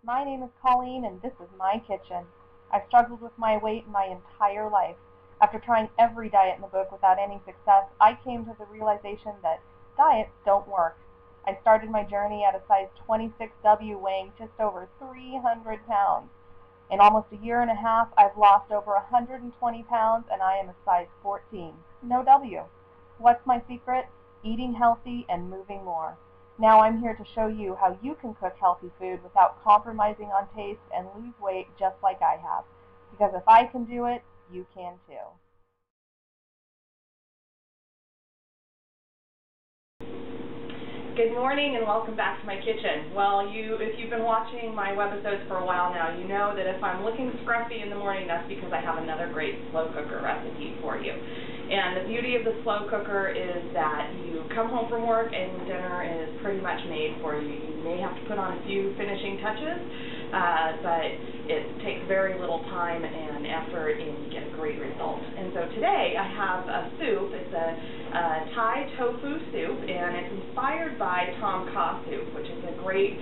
My name is Colleen and this is my kitchen. I've struggled with my weight my entire life. After trying every diet in the book without any success, I came to the realization that diets don't work. I started my journey at a size 26W weighing just over 300 pounds. In almost a year and a half, I've lost over 120 pounds and I am a size 14. No W. What's my secret? Eating healthy and moving more. Now I'm here to show you how you can cook healthy food without compromising on taste and lose weight just like I have. Because if I can do it, you can too. Good morning and welcome back to my kitchen. Well, if you've been watching my webisodes for a while now, you know that if I'm looking scruffy in the morning, that's because I have another great slow cooker recipe for you. And the beauty of the slow cooker is that you come home from work and dinner is pretty much made for you. You may have to put on a few finishing touches, but it takes very little time and effort and you get a great result. And so today I have a soup. It's a Thai tofu soup, and it's inspired by Tom Kha soup, which is a great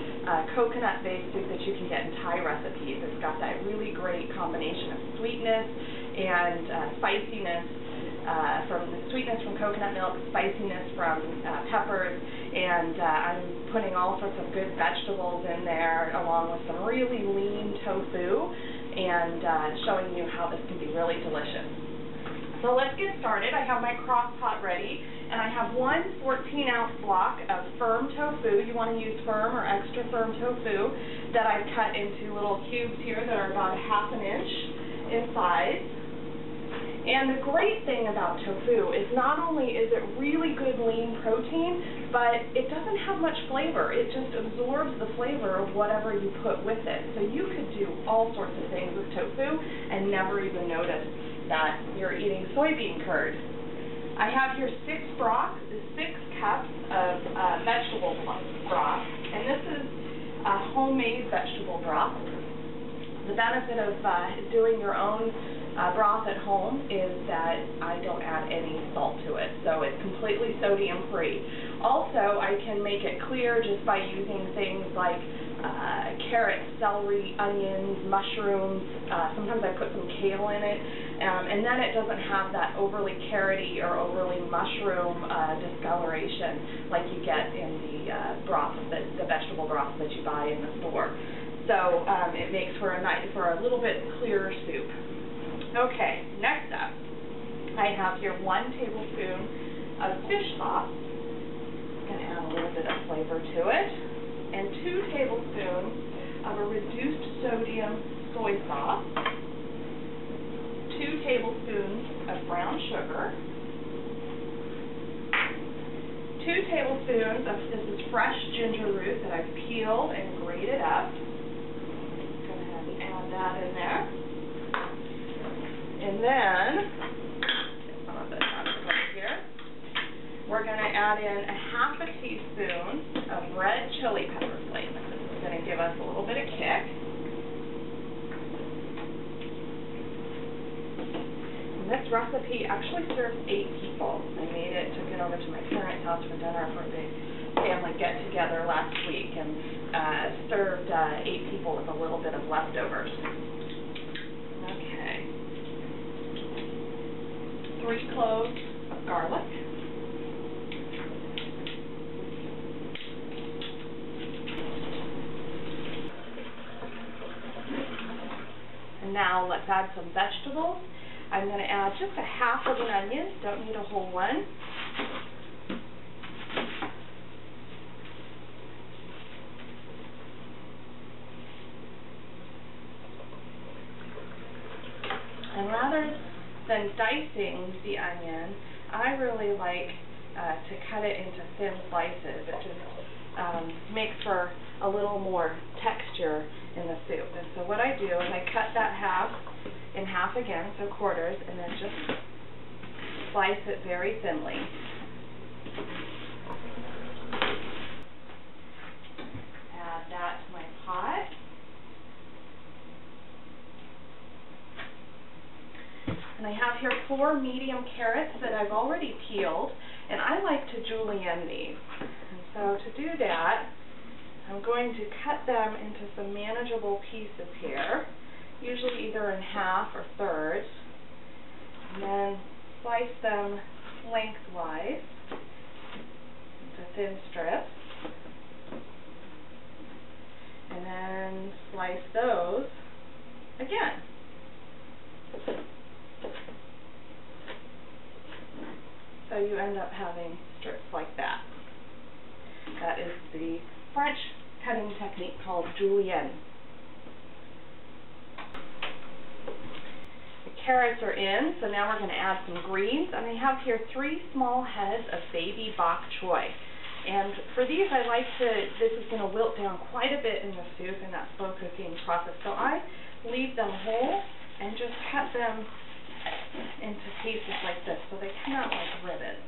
coconut-based soup that you can get in Thai recipes. It's got that really great combination of sweetness and spiciness. From the sweetness from coconut milk, spiciness from peppers, and I'm putting all sorts of good vegetables in there along with some really lean tofu and showing you how this can be really delicious. So let's get started. I have my crock pot ready and I have one 14-ounce block of firm tofu. You want to use firm or extra firm tofu that I've cut into little cubes here that are about 1/2 inch in size. And the great thing about tofu is not only is it really good lean protein, but it doesn't have much flavor. It just absorbs the flavor of whatever you put with it. So you could do all sorts of things with tofu and never even notice that you're eating soybean curd. I have here 6 cups of vegetable broth, and this is a homemade vegetable broth. The benefit of doing your own broth at home is that I don't add any salt to it, so it's completely sodium free. Also, I can make it clear just by using things like carrots, celery, onions, mushrooms. Sometimes I put some kale in it, and then it doesn't have that overly carroty or overly mushroom discoloration like you get in the broth, the vegetable broth that you buy in the store. So it makes for a little bit clearer soup. Okay, next up, I have here 1 tablespoon of fish sauce. I'm going to add a little bit of flavor to it. And 2 tablespoons of a reduced sodium soy sauce. 2 tablespoons of brown sugar. 2 tablespoons of, this is fresh ginger root that I've peeled and grated up. Go ahead and add that in there. And then, get some of this out of the plate here, we're going to add in 1/2 teaspoon of red chili pepper flakes. This is going to give us a little bit of kick. And this recipe actually serves 8 people. I made it, took it over to my parents' house for dinner for a big family get-together last week, and served 8 people with a little bit of leftovers. 3 cloves of garlic. And now let's add some vegetables. I'm going to add just 1/2 of an onion, don't need a whole one. And rather than dicing the onion, I really like to cut it into thin slices. It just makes for a little more texture in the soup. And so what I do is I cut that in half again, so quarters, and then just slice it very thinly. Add that to my pot. And I have here 4 medium carrots that I've already peeled, and I like to julienne these. And so to do that, I'm going to cut them into some manageable pieces here, usually either in half or thirds, and then slice them lengthwise into thin strips, and then slice those again. So you end up having strips like that. That is the French cutting technique called julienne. The carrots are in, so now we're going to add some greens. And I have here 3 small heads of baby bok choy. And for these, I like to, this is going to wilt down quite a bit in the soup in that slow cooking process. So I leave them whole and just cut them into pieces like this, so they come out like ribbons.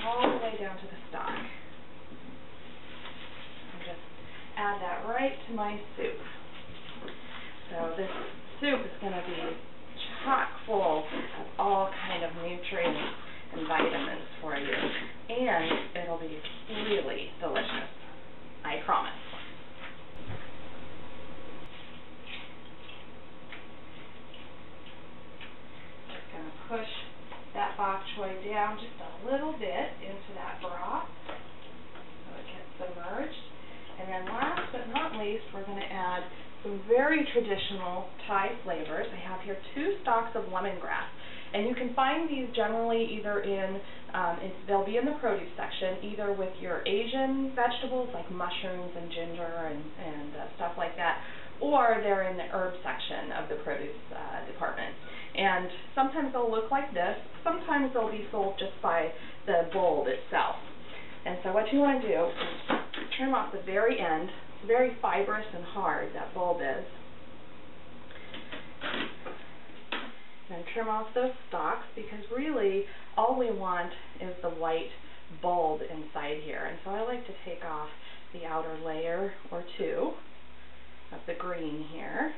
All the way down to the stock. And just add that right to my soup. So this soup is going to be chock full of all kind of nutrients and vitamins for you. And it'll be really delicious. I promise. Push that bok choy down just a little bit into that broth so it gets submerged. And then last but not least, we're going to add some very traditional Thai flavors. I have here 2 stalks of lemongrass. And you can find these generally either in, they'll be in the produce section, either with your Asian vegetables like mushrooms and ginger and stuff like that, or they're in the herb section of the produce department. And sometimes they'll look like this, sometimes they'll be sold just by the bulb itself. And so what you want to do is trim off the very end. It's very fibrous and hard, that bulb is. And trim off those stalks, because really all we want is the white bulb inside here. And so I like to take off the outer layer or 2 of the green here.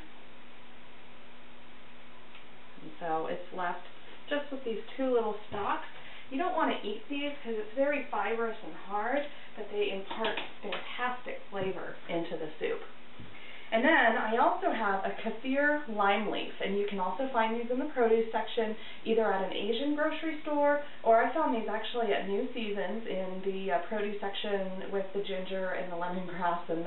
And so it's left just with these 2 little stalks. You don't want to eat these because it's very fibrous and hard, but they impart fantastic flavor into the soup. And then I also have a kefir lime leaf, and you can also find these in the produce section, either at an Asian grocery store, or I found these actually at New Seasons in the produce section with the ginger and the lemongrass and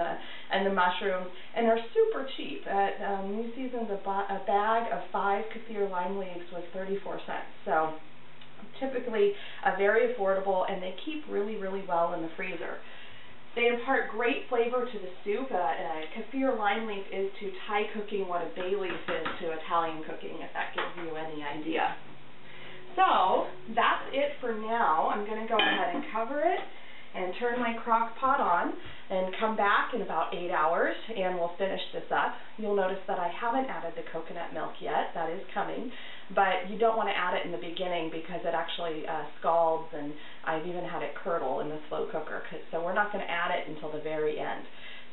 the mushrooms, and they're super cheap. At New Seasons, a bag of 5 kefir lime leaves was 34 cents. So typically very affordable, and they keep really, really well in the freezer. They impart great flavor to the soup. Kefir lime leaf is to Thai cooking what a bay leaf is to Italian cooking, if that gives you any idea. So that's it for now. I'm going to go ahead and cover it and turn my crock pot on and come back in about 8 hours and we'll finish this up. You'll notice that I haven't added the coconut milk yet. That is coming. But you don't want to add it in the beginning because it actually scalds, and I've even had it curdle in the slow cooker. So we're not going to add it until the very end.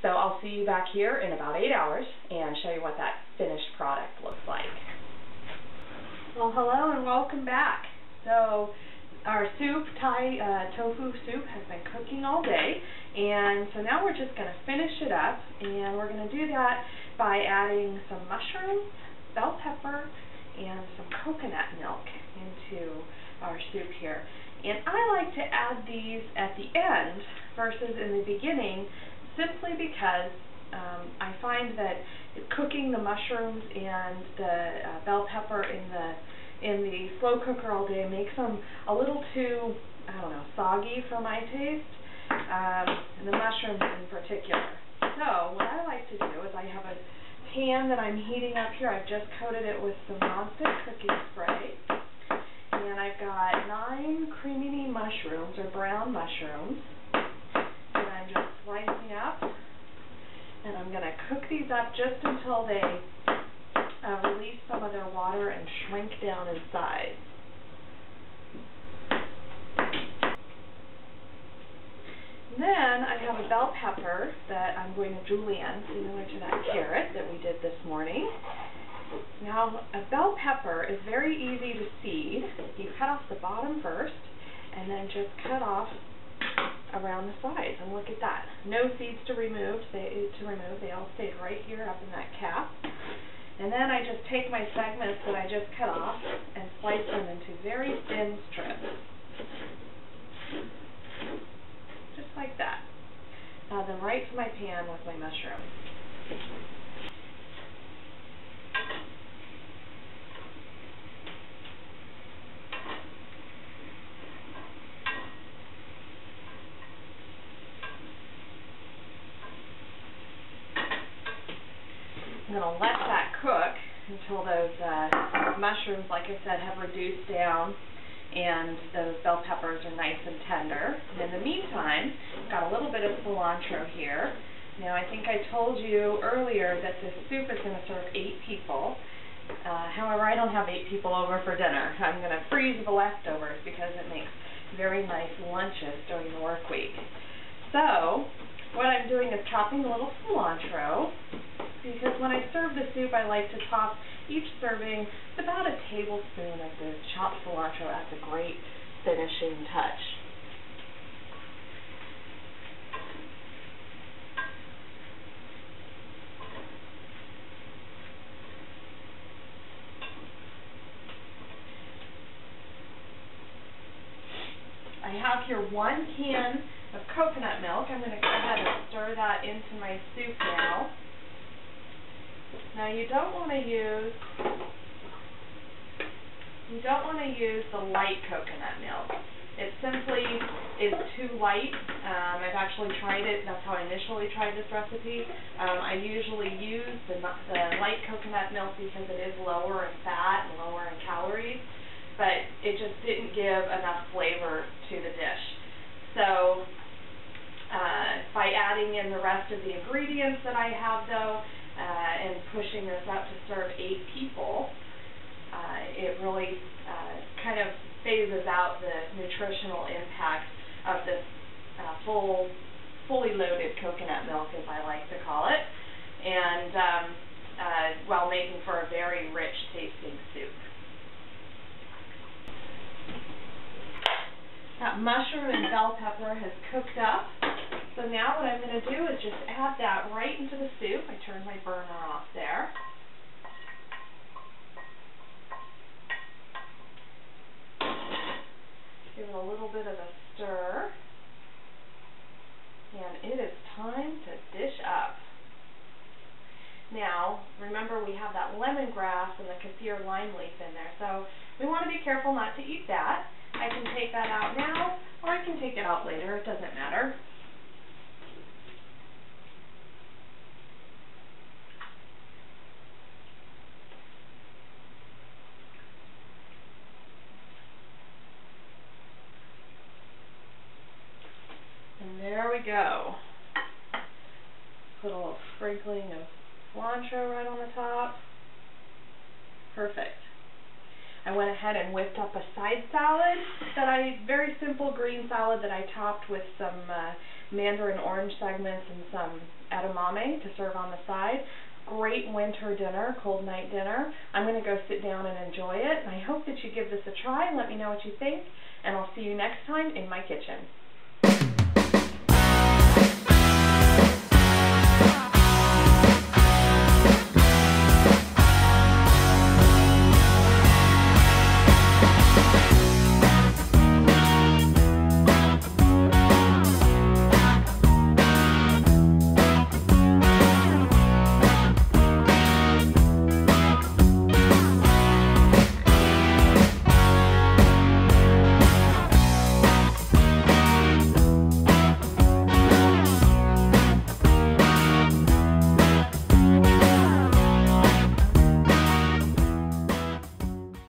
So I'll see you back here in about 8 hours and show you what that finished product looks like. Well, hello and welcome back. So our soup, Thai tofu soup, has been cooking all day, and so now we're just going to finish it up, and we're going to do that by adding some mushrooms, bell pepper, and some coconut milk into our soup here. And I like to add these at the end versus in the beginning, simply because I find that cooking the mushrooms and the bell pepper in the slow cooker all day makes them a little too, I don't know, soggy for my taste, and the mushrooms in particular. So what I like to do is I have a pan that I'm heating up here. I've just coated it with some nonstick cooking spray, and I've got 9 crimini mushrooms, or brown mushrooms, that I'm just slicing up, and I'm going to cook these up just until they release some of their water and shrink down in size. And then I have a bell pepper that I'm going to julienne, similar to that carrot that we did this morning. Now, a bell pepper is very easy to seed. You cut off the bottom first, and then just cut off around the sides, and look at that. No seeds to remove. They all stayed right here up in that cap. And then I just take my segments that I just cut off and slice them into very thin strips. Just like that. Add them right to my pan with my mushroom. I'm going to let that cook until those mushrooms, like I said, have reduced down and those bell peppers are nice and tender. And in the meantime, I've got a little bit of cilantro here. Now, I think I told you earlier that this soup is going to serve 8 people. However, I don't have 8 people over for dinner. I'm going to freeze the leftovers because it makes very nice lunches during the work week. So, what I'm doing is chopping a little cilantro, because when I serve the soup, I like to top each serving with about a tablespoon of the chopped cilantro. Adds a great finishing touch. I have here 1 can of coconut milk. I'm going to go ahead and stir that into my soup now. Now you don't want to use the light coconut milk. It simply is too light. I've actually tried it. That's how I initially tried this recipe. I usually use the light coconut milk because it is lower in fat and lower in calories, but it just didn't give enough flavor to the dish. So by adding in the rest of the ingredients that I have, though, and pushing this up to serve 8 people, it really kind of phases out the nutritional impact of this fully loaded coconut milk, as I like to call it, and while making for a very rich tasting soup. That mushroom and bell pepper has cooked up. So now what I'm going to do is just add that right into the soup. I turned my burner off there. Give it a little bit of a stir. And it is time to dish up. Now, remember we have that lemongrass and the kefir lime leaf in there, so we want to be careful not to eat that. I can take that out now, or I can take it out later. It doesn't matter. And there we go. Put a little sprinkling of cilantro right on the top. Perfect. I went ahead and whipped up a side salad very simple green salad that I topped with some mandarin orange segments and some edamame to serve on the side. Great winter dinner, cold night dinner. I'm going to go sit down and enjoy it, and I hope that you give this a try and let me know what you think, and I'll see you next time in my kitchen.